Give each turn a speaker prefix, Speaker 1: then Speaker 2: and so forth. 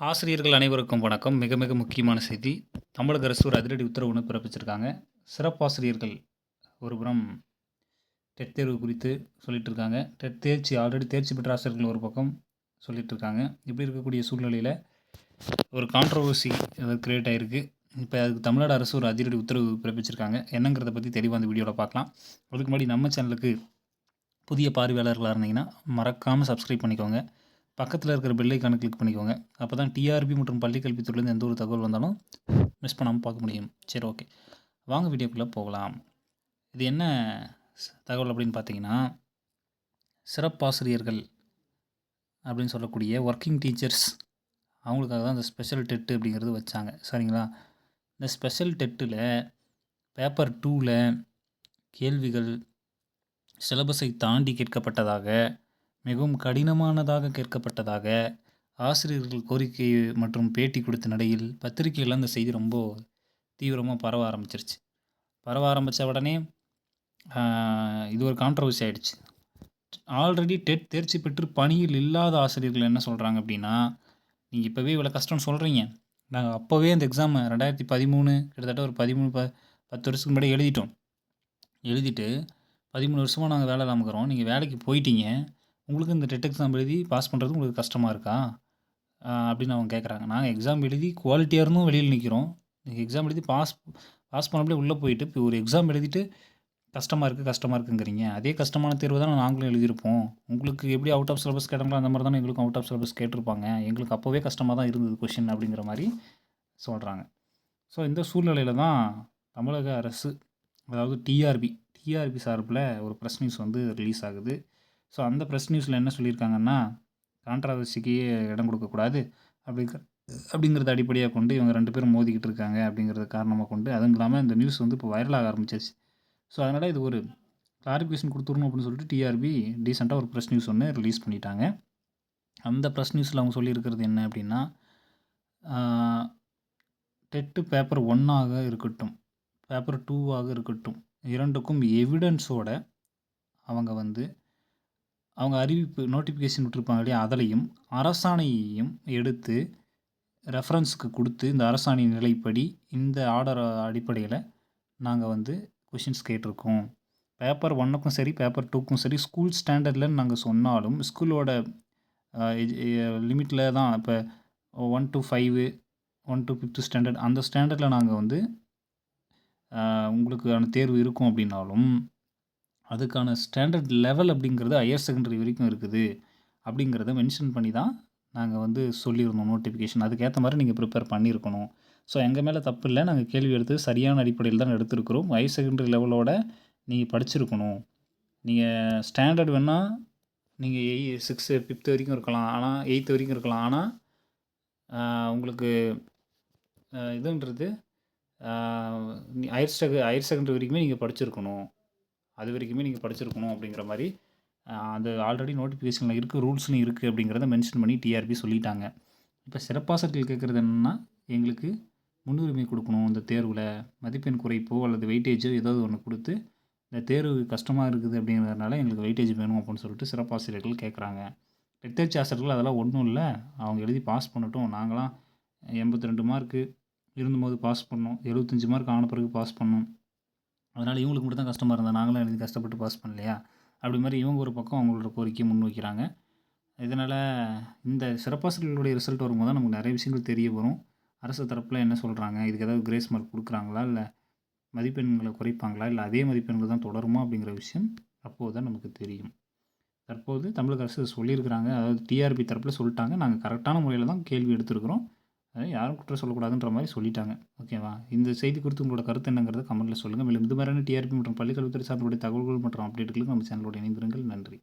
Speaker 1: ஆசிரியர்கள் அனைவருக்கும் வணக்கம். மிக மிக முக்கியமான செய்தி. தமிழக அரசு ஒரு அதிரடி உத்தரவு ஒண்ணு பிறப்பிச்சிருக்காங்க. சிறப்பாசிரியர்கள் ஒருபுறம் டெட் தேர்வு குறித்து சொல்லிட்டு இருக்காங்க. டெட் தேர்ச்சி ஆல்ரெடி தேர்ச்சி பெற்ற ஆசிரியர்கள் ஒரு பக்கம் சொல்லிட்டு இருக்காங்க. இப்படி இருக்கக்கூடிய சூழ்நிலையில ஒரு கான்ட்ரோவர்சி கிரியேட் ஆயிருக்கு. இப்போ அதுக்கு தமிழ்நாடு அரசு ஒரு அதிரடி உத்தரவு பிறப்பிச்சிருக்காங்க. என்னங்கிறத பற்றி தெளிவாக அந்த வீடியோவில் பார்க்கலாம். அதுக்கு முன்னாடி நம்ம சேனலுக்கு புதிய பார்வையாளர்களாக இருந்தீங்கன்னா மறக்காமல் சப்ஸ்கிரைப் பண்ணிக்கோங்க. பக்கத்தில் இருக்கிற பெல் ஐக்கானை கிளிக் பண்ணிக்கோங்க. அப்போ தான் டிஆர்பி மற்றும் பள்ளிக்கல்வித்துறையிலேருந்து எந்த ஒரு தகவல் வந்தாலும் மிஸ் பண்ணாமல் பார்க்க முடியும். சரி, ஓகே, வாங்க வீடியோக்குள்ளே போகலாம். இது என்ன தகவல் அப்படின்னு பார்த்தீங்கன்னா, சிறப்பாசிரியர்கள் அப்படின்னு சொல்லக்கூடிய ஒர்க்கிங் டீச்சர்ஸ் அவங்களுக்காக தான் இந்த ஸ்பெஷல் டெட்டு அப்படிங்கிறது வச்சாங்க. சரிங்களா? இந்த ஸ்பெஷல் டெட்டில் பேப்பர் 2ல் கேள்விகள் சிலபஸை தாண்டி கேட்கப்பட்டதாக, மிகவும் கடினமானதாக கேட்கப்பட்டதாக ஆசிரியர்கள் கோரிக்கை மற்றும் பேட்டி கொடுத்த நிலையில் பத்திரிகையில் அந்த செய்தி ரொம்ப தீவிரமாக பரவ ஆரம்பிச்சிருச்சு. பரவ ஆரம்பித்த உடனே இது ஒரு கான்ட்ரவர்சி ஆகிடுச்சு. ஆல்ரெடி டெட் தேர்ச்சி பெற்று பணியில் இல்லாத ஆசிரியர்கள் என்ன சொல்கிறாங்க அப்படின்னா, நீங்கள் இப்போவே இவ்வளோ கஷ்டம்னு சொல்கிறீங்க, நாங்கள் அப்போவே அந்த எக்ஸாமை 2013 கிட்டத்தட்ட ஒரு 10 வருஷத்துக்கு முன்னாடி எழுதிட்டு 13 வருஷமாக நாங்கள் வேலை இல்லாமல் இருக்கிறோம். நீங்கள் வேலைக்கு போயிட்டீங்க, உங்களுக்கு இந்த டெட் எக்ஸாம் எழுதி பாஸ் பண்ணுறது உங்களுக்கு கஷ்டமாக இருக்கா அப்படின்னு அவங்க கேட்குறாங்க. நாங்கள் எக்ஸாம் எழுதி குவாலிட்டியாக இருந்தும் வெளியில் நிற்கிறோம். நீங்கள் எக்ஸாம் எழுதி பாஸ் பண்ணப்படியே உள்ளே போயிட்டு இப்போ ஒரு எக்ஸாம் எழுதிட்டு கஷ்டமாக இருக்குங்கிறீங்க. அதே கஷ்டமான தேர்வு தான் நாங்களும் எழுதியிருப்போம். உங்களுக்கு எப்படி அவுட் ஆஃப் சிலபஸ் கேட்டாங்களோ அந்த மாதிரி தானே எங்களுக்கும் அவுட் ஆஃப் சிலபஸ் கேட்டிருப்பாங்க. எங்களுக்கு அப்போவே கஷ்டமாக தான் இருந்தது கொஷின் அப்படிங்கிற மாதிரி சொல்கிறாங்க. ஸோ இந்த சூழ்நிலையில் தான் தமிழக அரசு, அதாவது டிஆர்பி சார்பில் ஒரு ப்ரெஸ் நியூஸ் வந்து ரிலீஸ் ஆகுது. ஸோ அந்த ப்ரெஸ் நியூஸில் என்ன சொல்லியிருக்காங்கன்னா, கான்ட்ராவர்சிக்கு இடம் கொடுக்கக்கூடாது அப்படிங்கிறத அடிப்படையாக கொண்டு இவங்க 2 பேரும் மோதிக்கிட்டு இருக்காங்க அப்படிங்கிறத காரணமாக கொண்டு, அதுவும் இல்லாமல் இந்த நியூஸ் வந்து இப்போ வைரலாக ஆரம்பிச்சிருச்சு. ஸோ அதனால் இது ஒரு கிளாரிஃபிகேஷன் கொடுத்துடணும் அப்படின்னு சொல்லிட்டு டிஆர்பி டீசெண்டாக ஒரு ப்ரெஸ் நியூஸ் ஒன்று ரிலீஸ் பண்ணிட்டாங்க. அந்த ப்ரெஸ் நியூஸில் அவங்க சொல்லியிருக்கிறது என்ன அப்படின்னா, டெட்டு பேப்பர் 1ஆக இருக்கட்டும், பேப்பர் 2ஆக இருக்கட்டும், இரண்டுக்கும் எவிடன்ஸோட அவங்க அறிவிப்பு நோட்டிஃபிகேஷன் விட்டுருப்பாங்க இல்லையா, அதிலையும் அரசாணையையும் எடுத்து ரெஃபரன்ஸுக்கு கொடுத்து, இந்த அரசாணை நிலைப்படி இந்த ஆர்டர் அடிப்படையில் நாங்கள் வந்து கொஷின்ஸ் கேட்டிருக்கோம். பேப்பர் 1க்கும் சரி பேப்பர் 2க்கும் சரி ஸ்கூல் ஸ்டாண்டர்ட்லன்னு நாங்கள் சொன்னாலும் ஸ்கூலோட லிமிட்டில் தான். இப்போ 1 to 5, 1 to 5th ஸ்டாண்டர்ட் அந்த ஸ்டாண்டர்டில் நாங்கள் வந்து உங்களுக்கான தேர்வு இருக்கும் அப்படின்னாலும், அதுக்கான ஸ்டாண்டர்ட் லெவல் அப்படிங்கிறது ஹையர் செகண்டரி வரைக்கும் இருக்குது அப்படிங்கிறத மென்ஷன் பண்ணி தான் நாங்கள் வந்து சொல்லியிருந்தோம் நோட்டிஃபிகேஷன். அதுக்கேற்ற மாதிரி நீங்கள் ப்ரிப்பேர் பண்ணியிருக்கணும். ஸோ எங்கள் மேலே தப்பு இல்லை, நாங்கள் கேள்வி எடுத்து சரியான அடிப்படையில் தான் எடுத்திருக்கிறோம். ஹையர் செகண்டரி லெவலோட நீங்கள் படிச்சிருக்கணும். நீங்கள் ஸ்டாண்டர்ட் வேணால் நீங்கள் 6, 5th வரைக்கும் இருக்கலாம், ஆனால் 8th வரைக்கும் இருக்கலாம். ஆனால் உங்களுக்கு இதுன்றது ஹையர் செகண்டரி வரைக்குமே நீங்கள் படிச்சிருக்கணும். அது வரைக்குமே நீங்கள் படிச்சிருக்கணும் அப்படிங்கிற மாதிரி அது ஆல்ரெடி நோட்டிஃபிகேஷனில் இருக்குது, ரூல்ஸ்லையும் இருக்குது அப்படிங்கிறத மென்ஷன் பண்ணி டிஆர்பி சொல்லிட்டாங்க. இப்போ சிறப்பாசிரியர்கள் கேட்குறது என்னென்னா, எங்களுக்கு முன்னுரிமை கொடுக்கணும், இந்த தேர்வில் மதிப்பெண் குறைப்போ அல்லது வெயிட்டேஜோ ஏதாவது ஒன்று கொடுத்து, இந்த தேர்வு கஷ்டமாக இருக்குது அப்படிங்கிறதுனால எங்களுக்கு வெயிட்டேஜ் வேணும் அப்படின்னு சொல்லிட்டு சிறப்பாசிரியர்கள் கேட்குறாங்க. டெட் தேர்ச்சி ஆசிரியர்கள் அதெல்லாம் ஒன்றும் இல்லை, அவங்க எழுதி பாஸ் பண்ணட்டும். நாங்களாம் 82 மார்க்கு இருந்தபோது பாஸ் பண்ணோம், 75 மார்க் ஆன பிறகு பாஸ் பண்ணோம். அதனால் இவங்களுக்கு மட்டும் தான் கஷ்டமாக இருந்தால் நாங்களும் எழுதி கஷ்டப்பட்டு பாஸ் பண்ணலையா அப்படி மாதிரி இவங்க ஒரு பக்கம் அவங்களோட கோரிக்கையை முன் வைக்கிறாங்க. இதனால் இந்த சிறப்பாசிரியர்களுடைய ரிசல்ட் வரும்போது தான் நமக்கு நிறைய விஷயங்கள் தெரிய வரும். அரசு தரப்பில் என்ன சொல்கிறாங்க, இதுக்கு ஏதாவது கிரேஸ் மார்க் கொடுக்குறாங்களா, இல்லை மதிப்பெண்களை குறைப்பாங்களா, இல்லை அதே மதிப்பெண்கள் தான் தொடருமா அப்படிங்கிற விஷயம் அப்போது தான் நமக்கு தெரியும். தற்போது தமிழக அரசு சொல்லியிருக்கிறாங்க, அதாவது டிஆர்பி தரப்பில் சொல்லிட்டாங்க, நாங்கள் கரெக்டான முறையில் தான் கேள்வி எடுத்துருக்கிறோம், அதை யாரும் குற்றம் சொல்லக்கூடாதுன்ற மாதிரி சொல்லிட்டாங்க. ஓகேவா? இந்த செய்தி குறித்து உங்களோட கருத்து என்னங்கிறத கமெண்ட்டில் சொல்லுங்கள். மேலும் இது மாதிரியான டிஆர்பி மற்றும் பள்ளிக்கல்வித்துறை சார்ந்தோடைய தகவல்கள் மற்றும் அப்டேட்டுகளுக்கு நம்ம சேனலோட இணைந்திருங்கள். நன்றி.